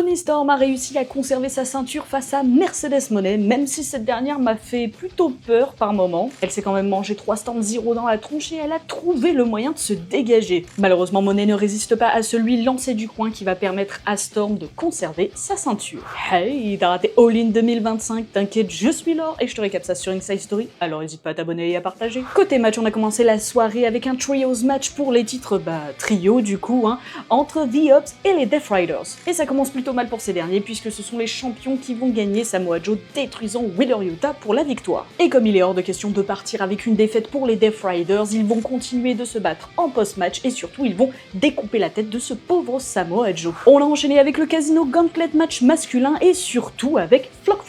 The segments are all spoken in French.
Toni Storm a réussi à conserver sa ceinture face à Mercedes Moné, même si cette dernière m'a fait plutôt peur par moments. Elle s'est quand même mangé 3 Storm Zero dans la tronche et elle a trouvé le moyen de se dégager. Malheureusement, Moné ne résiste pas à celui lancé du coin qui va permettre à Storm de conserver sa ceinture. Hey, t'as raté All In 2025, t'inquiète, je suis là et je te récap ça sur Inside Story, alors n'hésite pas à t'abonner et à partager. Côté match, on a commencé la soirée avec un trios match pour les titres, trio du coup, entre The Ups et les Death Riders. Et ça commence plutôt mal pour ces derniers puisque ce sont les champions qui vont gagner, Samoa Joe détruisant Wheeler Yuta pour la victoire. Et comme il est hors de question de partir avec une défaite pour les Death Riders, ils vont continuer de se battre en post-match et surtout ils vont découper la tête de ce pauvre Samoa Joe. On l'a enchaîné avec le Casino Gauntlet match masculin et surtout avec Flock.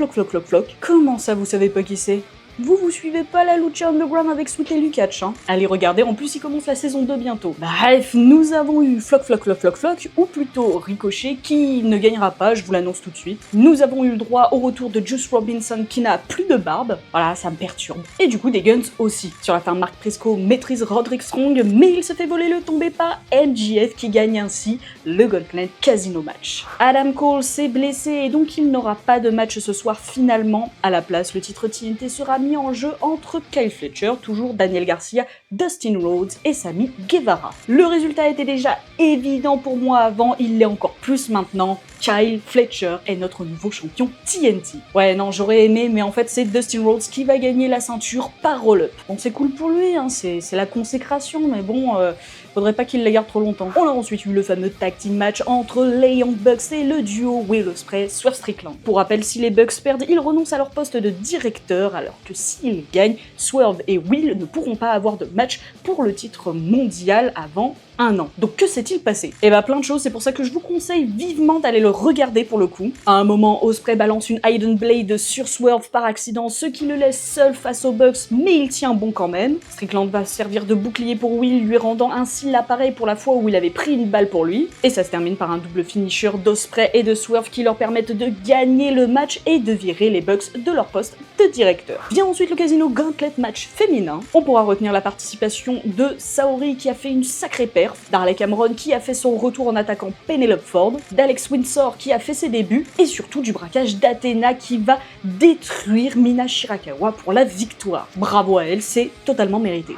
Comment ça vous savez pas qui c'est ? Vous suivez pas la Lucha Underground avec Sweet et Lukács, hein? Allez regardez, en plus il commence la saison 2 bientôt. Bref, nous avons eu Flock, ou plutôt Ricochet, qui ne gagnera pas, je vous l'annonce tout de suite. Nous avons eu le droit au retour de Juice Robinson, qui n'a plus de barbe. Voilà, ça me perturbe. Et du coup des Guns aussi. Sur la fin, Mark Briscoe maîtrise Roderick Strong, mais il se fait voler le tombé par MJF, qui gagne ainsi le Gauntlet Casino match. Adam Cole s'est blessé et donc il n'aura pas de match ce soir finalement. À la place, le titre TNT sera mis en jeu entre Kyle Fletcher, toujours Daniel Garcia, Dustin Rhodes et Sammy Guevara. Le résultat était déjà évident pour moi avant, il l'est encore plus maintenant. Kyle Fletcher est notre nouveau champion TNT. Ouais non, j'aurais aimé, mais en fait c'est Dustin Rhodes qui va gagner la ceinture par roll-up. Bon c'est cool pour lui, c'est la consécration, mais bon, faudrait pas qu'il la garde trop longtemps. On a ensuite eu le fameux tag team match entre les Young Bucks et le duo Will Ospreay, Swerve Strickland. Pour rappel, si les Bucks perdent, ils renoncent à leur poste de directeur, alors que s'ils gagnent, Swerve et Will ne pourront pas avoir de match pour le titre mondial avant un an. Donc que s'est-il passé ? Eh bah plein de choses, c'est pour ça que je vous conseille vivement d'aller le regarder pour le coup. À un moment, Ospreay balance une Hidden Blade sur Swerve par accident, ce qui le laisse seul face aux Bucks, mais il tient bon quand même. Strickland va servir de bouclier pour Will, lui rendant ainsi l'appareil pour la fois où il avait pris une balle pour lui. Et ça se termine par un double finisher d'Ospreay et de Swerve qui leur permettent de gagner le match et de virer les Bucks de leur poste de directeur. Vient ensuite le Casino Gauntlet match féminin. On pourra retenir la participation de Saori qui a fait une sacrée perf, Darley Cameron qui a fait son retour en attaquant Penelope Ford, d'Alex Windsor qui a fait ses débuts, et surtout du braquage d'Athena qui va détruire Mina Shirakawa pour la victoire. Bravo à elle, c'est totalement mérité.